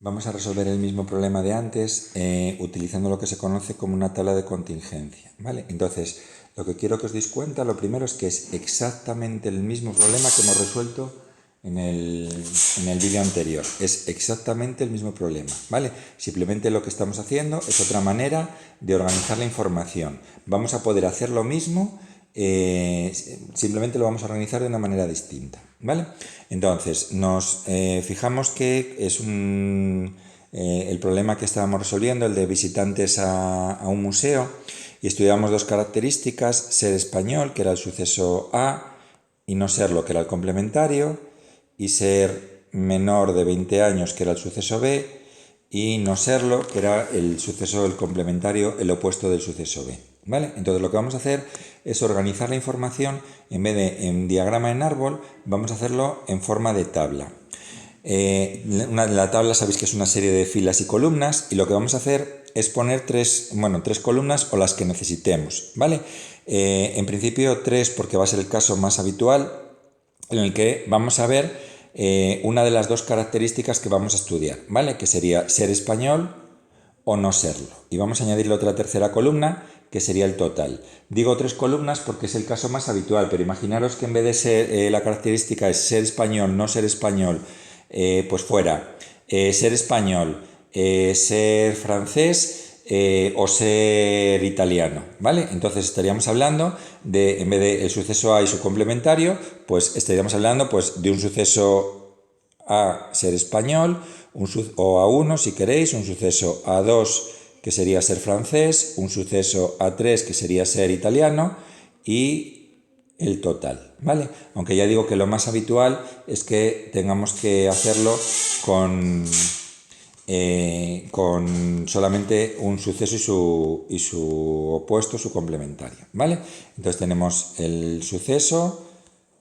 Vamos a resolver el mismo problema de antes utilizando lo que se conoce como una tabla de contingencia, ¿vale? Entonces, lo que quiero que os deis cuenta, lo primero es que es exactamente el mismo problema que hemos resuelto en el vídeo anterior. Es exactamente el mismo problema, ¿vale? Simplemente lo que estamos haciendo es otra manera de organizar la información. Vamos a poder hacer lo mismo, simplemente lo vamos a organizar de una manera distinta, ¿vale? Entonces, nos fijamos que es el problema que estábamos resolviendo, el de visitantes a un museo, y estudiamos dos características: ser español, que era el suceso A, y no serlo, que era el complementario, y ser menor de 20 años, que era el suceso B, y no serlo, que era el suceso del complementario, el opuesto del suceso B, ¿vale? Entonces lo que vamos a hacer es organizar la información, en vez de en diagrama en árbol, vamos a hacerlo en forma de tabla. La tabla sabéis que es una serie de filas y columnas, y lo que vamos a hacer es poner tres columnas o las que necesitemos, ¿vale? En principio 3, porque va a ser el caso más habitual, en el que vamos a ver una de las dos características que vamos a estudiar, ¿vale? Que sería ser español o no serlo. Y vamos a añadirle otra tercera columna, que sería el total. Digo 3 columnas porque es el caso más habitual, pero imaginaros que en vez de ser la característica es ser español, no ser español, pues fuera ser español, ser francés, o ser italiano, ¿vale? Entonces estaríamos hablando de, en vez de el suceso A y su complementario, pues estaríamos hablando pues de un suceso A, ser español, o A1 si queréis, un suceso A2 que sería ser francés, un suceso A3 que sería ser italiano, y el total, ¿vale? Aunque ya digo que lo más habitual es que tengamos que hacerlo con solamente un suceso y su opuesto, su complementario, ¿vale? Entonces tenemos el suceso,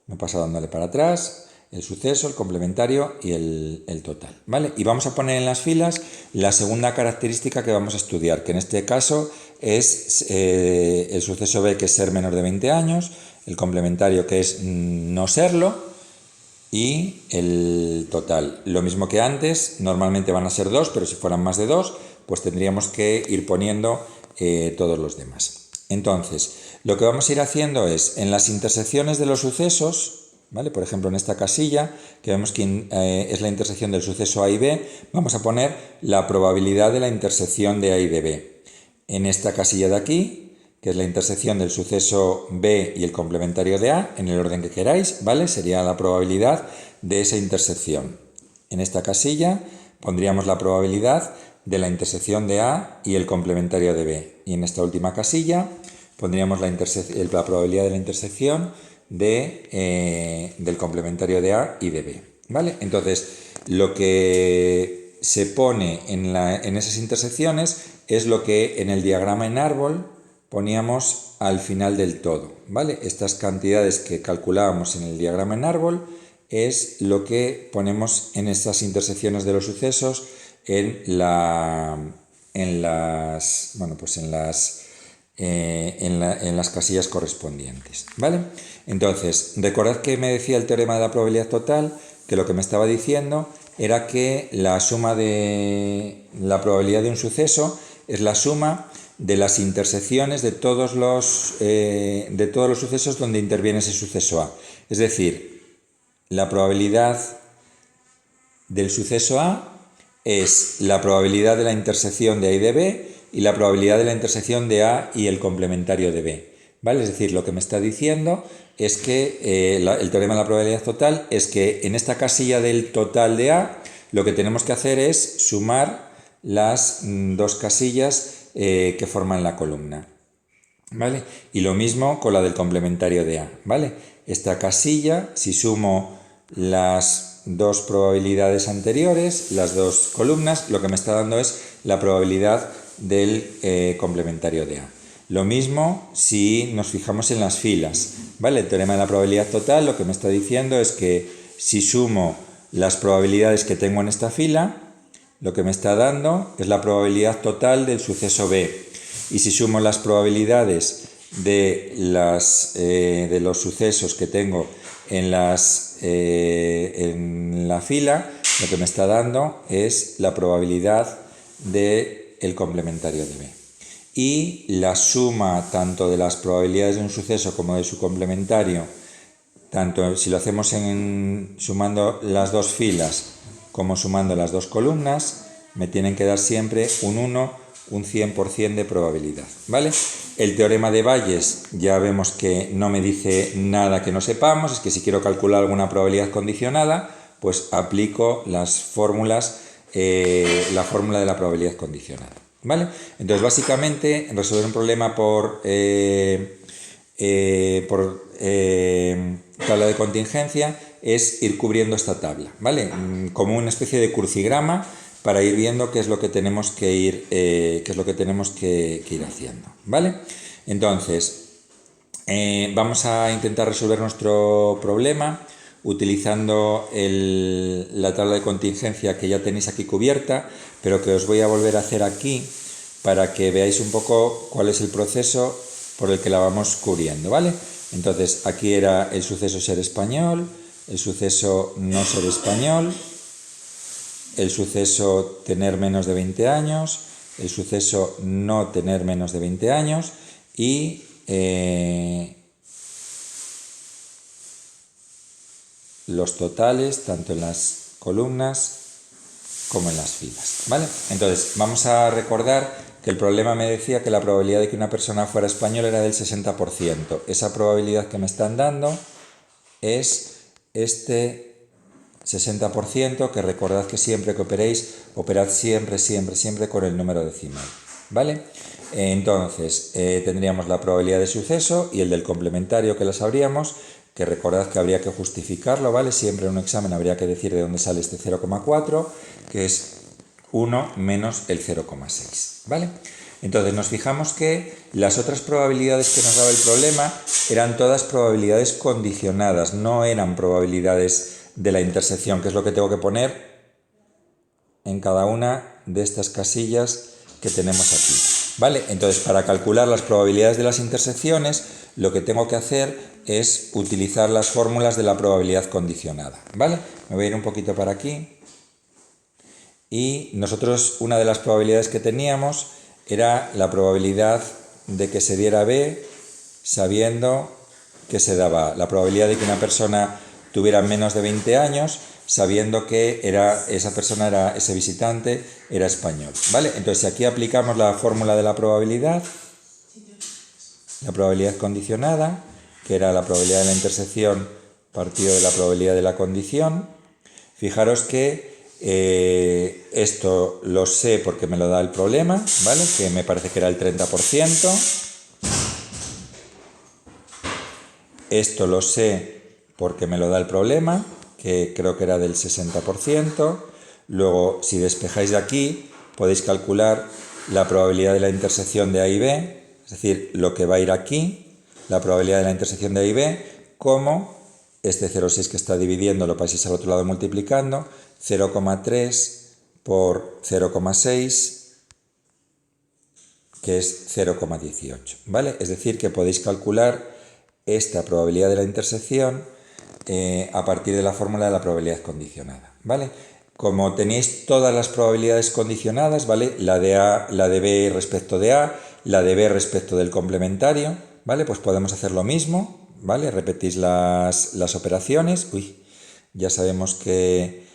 me he pasado dándole para atrás, el suceso, el complementario y el total, ¿vale? Y vamos a poner en las filas la segunda característica que vamos a estudiar, que en este caso es el suceso B, que es ser menor de 20 años, el complementario, que es no serlo, y el total. Lo mismo que antes, normalmente van a ser 2, pero si fueran más de 2, pues tendríamos que ir poniendo todos los demás. Entonces, lo que vamos a ir haciendo es, en las intersecciones de los sucesos, ¿vale? Por ejemplo, en esta casilla, que vemos que es la intersección del suceso A y B, vamos a poner la probabilidad de la intersección de A y de B. En esta casilla de aquí, que es la intersección del suceso B y el complementario de A, en el orden que queráis, ¿vale? Sería la probabilidad de esa intersección. En esta casilla pondríamos la probabilidad de la intersección de A y el complementario de B. Y en esta última casilla pondríamos la probabilidad de la intersección del complementario de A y de B, ¿vale? Entonces, lo que se pone en esas intersecciones es lo que en el diagrama en árbol poníamos al final del todo, ¿vale? Estas cantidades que calculábamos en el diagrama en árbol es lo que ponemos en estas intersecciones de los sucesos en las casillas correspondientes, ¿vale? Entonces, recordad que me decía el teorema de la probabilidad total, que lo que me estaba diciendo era que la suma de la probabilidad de un suceso es la suma de las intersecciones de todos los sucesos donde interviene ese suceso A. Es decir, la probabilidad del suceso A es la probabilidad de la intersección de A y de B y la probabilidad de la intersección de A y el complementario de B, ¿vale? Es decir, lo que me está diciendo es que el teorema de la probabilidad total es que en esta casilla del total de A lo que tenemos que hacer es sumar las dos casillas que forman la columna, ¿vale? Y lo mismo con la del complementario de A, ¿vale? Esta casilla, si sumo las dos probabilidades anteriores, las dos columnas, lo que me está dando es la probabilidad del complementario de A. Lo mismo si nos fijamos en las filas, ¿vale? El teorema de la probabilidad total lo que me está diciendo es que si sumo las probabilidades que tengo en esta fila, lo que me está dando es la probabilidad total del suceso B. Y si sumo las probabilidades de los sucesos que tengo en la fila, lo que me está dando es la probabilidad del complementario de B. Y la suma tanto de las probabilidades de un suceso como de su complementario, tanto si lo hacemos sumando las dos filas como sumando las dos columnas, me tienen que dar siempre un 1, un 100% de probabilidad, ¿vale? El teorema de Bayes ya vemos que no me dice nada que no sepamos, es que si quiero calcular alguna probabilidad condicionada, pues aplico las fórmulas, la fórmula de la probabilidad condicionada, ¿vale? Entonces, básicamente, resolver un problema por tabla de contingencia es ir cubriendo esta tabla, ¿vale? Como una especie de crucigrama para ir viendo qué es lo que tenemos que ir, ir haciendo, ¿vale? Entonces, vamos a intentar resolver nuestro problema utilizando la tabla de contingencia que ya tenéis aquí cubierta, pero que os voy a volver a hacer aquí para que veáis un poco cuál es el proceso por el que la vamos cubriendo, ¿vale? Entonces, aquí era el suceso ser español, el suceso no ser español, el suceso tener menos de 20 años, el suceso no tener menos de 20 años y los totales, tanto en las columnas como en las filas, ¿vale? Entonces, vamos a recordar que el problema me decía que la probabilidad de que una persona fuera español era del 60%. Esa probabilidad que me están dando es este 60%, que recordad que siempre que operéis, operad siempre con el número decimal, ¿vale? Entonces, tendríamos la probabilidad de suceso y el del complementario, que la sabríamos, que recordad que habría que justificarlo, ¿vale? Siempre en un examen habría que decir de dónde sale este 0,4, que es 1 menos el 0,6, ¿vale? Entonces nos fijamos que las otras probabilidades que nos daba el problema eran todas probabilidades condicionadas, no eran probabilidades de la intersección, que es lo que tengo que poner en cada una de estas casillas que tenemos aquí, ¿vale? Entonces, para calcular las probabilidades de las intersecciones, lo que tengo que hacer es utilizar las fórmulas de la probabilidad condicionada, ¿vale? Me voy a ir un poquito para aquí. Y nosotros, una de las probabilidades que teníamos era la probabilidad de que se diera B sabiendo que se daba A. La probabilidad de que una persona tuviera menos de 20 años sabiendo que esa persona, ese visitante, era español, ¿vale? Entonces, si aquí aplicamos la fórmula de la probabilidad condicionada, que era la probabilidad de la intersección partido de la probabilidad de la condición, fijaros que esto lo sé porque me lo da el problema, ¿vale? Que me parece que era el 30%. Esto lo sé porque me lo da el problema, que creo que era del 60%. Luego, si despejáis de aquí, podéis calcular la probabilidad de la intersección de A y B, es decir, lo que va a ir aquí, la probabilidad de la intersección de A y B, como este 0,6 que está dividiendo lo pasáis al otro lado multiplicando, 0,3 por 0,6, que es 0,18, ¿vale? Es decir, que podéis calcular esta probabilidad de la intersección a partir de la fórmula de la probabilidad condicionada, ¿vale? Como tenéis todas las probabilidades condicionadas, ¿vale? La de B respecto de A, la de B respecto del complementario, ¿vale? Pues podemos hacer lo mismo, ¿vale? Repetís las operaciones. Ya sabemos que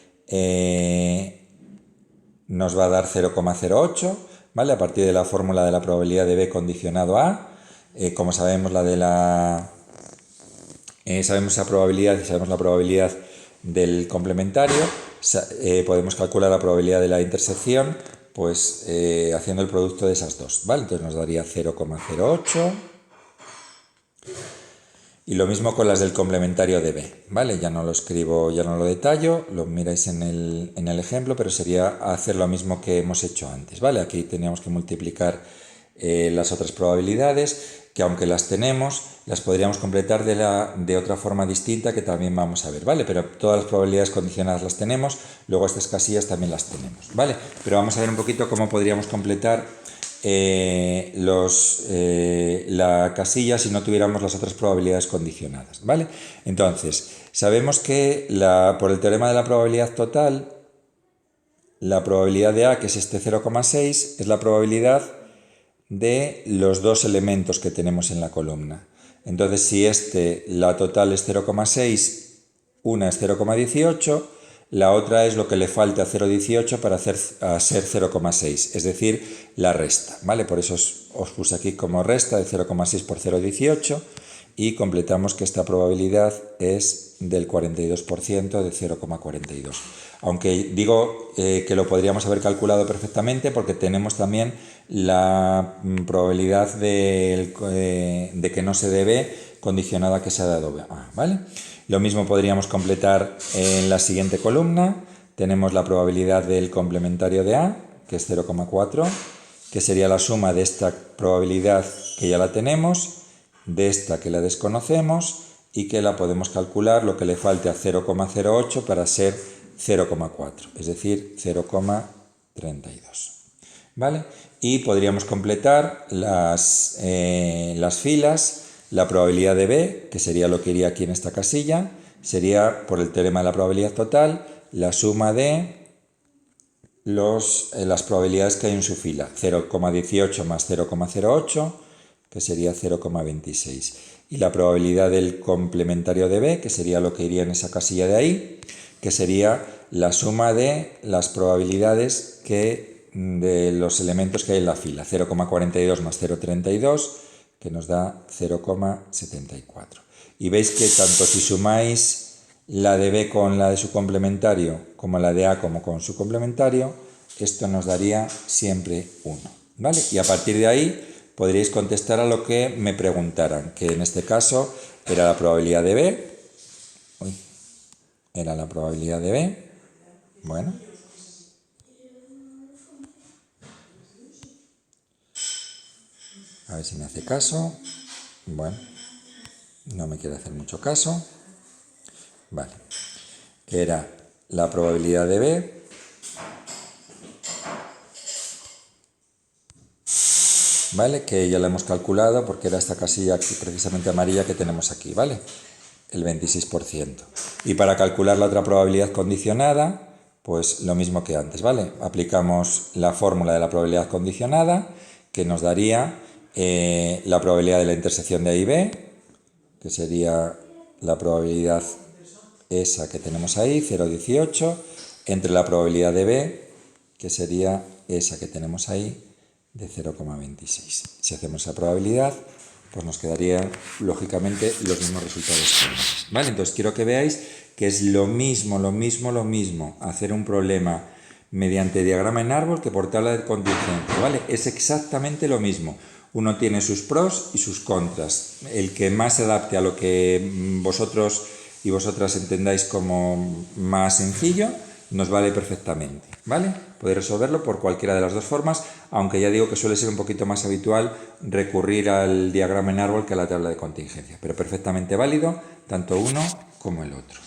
nos va a dar 0,08, ¿vale? A partir de la fórmula de la probabilidad de B condicionado a A. Como sabemos sabemos esa probabilidad y sabemos la probabilidad del complementario, podemos calcular la probabilidad de la intersección pues haciendo el producto de esas dos, ¿vale? Entonces nos daría 0,08. Y lo mismo con las del complementario de B, ¿vale? Ya no lo escribo, ya no lo detallo, lo miráis en el ejemplo, pero sería hacer lo mismo que hemos hecho antes, ¿vale? Aquí teníamos que multiplicar las otras probabilidades, que aunque las tenemos, las podríamos completar de otra forma distinta que también vamos a ver, ¿vale? Pero todas las probabilidades condicionadas las tenemos, luego estas casillas también las tenemos, ¿vale? Pero vamos a ver un poquito cómo podríamos completar la casilla si no tuviéramos las otras probabilidades condicionadas, ¿vale? Entonces, sabemos que por el teorema de la probabilidad total, la probabilidad de A, que es este 0,6, es la probabilidad de los dos elementos que tenemos en la columna. Entonces, si la total es 0,6, una es 0,18, la otra es lo que le falte a 0,18 para ser 0,6, es decir, la resta, ¿vale? Por eso os puse aquí como resta de 0,6 por 0,18 y completamos que esta probabilidad es del 42% de 0,42. Aunque digo que lo podríamos haber calculado perfectamente porque tenemos también la probabilidad de que no se dé B condicionada a que se ha dado A, ¿vale? Lo mismo podríamos completar en la siguiente columna. Tenemos la probabilidad del complementario de A, que es 0,4, que sería la suma de esta probabilidad que ya la tenemos, de esta que la desconocemos y que la podemos calcular lo que le falte a 0,08 para ser 0,4, es decir, 0,32. ¿Vale? Y podríamos completar las filas. La probabilidad de B, que sería lo que iría aquí en esta casilla, sería, por el teorema de la probabilidad total, la suma de las probabilidades que hay en su fila. 0,18 más 0,08, que sería 0,26. Y la probabilidad del complementario de B, que sería lo que iría en esa casilla de ahí, que sería la suma de las probabilidades de los elementos que hay en la fila. 0,42 más 0,32, que nos da 0,74. Y veis que tanto si sumáis la de B con la de su complementario, como la de A como con su complementario, esto nos daría siempre 1. ¿Vale? Y a partir de ahí podríais contestar a lo que me preguntaran, que en este caso era la probabilidad de B. Era la probabilidad de B. Bueno. A ver si me hace caso. Bueno, no me quiere hacer mucho caso. Vale. Era la probabilidad de B. ¿Vale? Que ya la hemos calculado porque era esta casilla aquí, precisamente amarilla que tenemos aquí, ¿vale? El 26%. Y para calcular la otra probabilidad condicionada, pues lo mismo que antes, ¿vale? Aplicamos la fórmula de la probabilidad condicionada, que nos daría la probabilidad de la intersección de A y B, que sería la probabilidad esa que tenemos ahí, 0,18, entre la probabilidad de B, que sería esa que tenemos ahí, de 0,26. Si hacemos esa probabilidad, pues nos quedarían, lógicamente, los mismos resultados. ¿Vale? Entonces quiero que veáis que es lo mismo hacer un problema mediante diagrama en árbol que por tabla de contingencia, ¿vale? Es exactamente lo mismo. Uno tiene sus pros y sus contras. El que más se adapte a lo que vosotros y vosotras entendáis como más sencillo, nos vale perfectamente, ¿vale? Podéis resolverlo por cualquiera de las dos formas, aunque ya digo que suele ser un poquito más habitual recurrir al diagrama en árbol que a la tabla de contingencia, pero perfectamente válido tanto uno como el otro.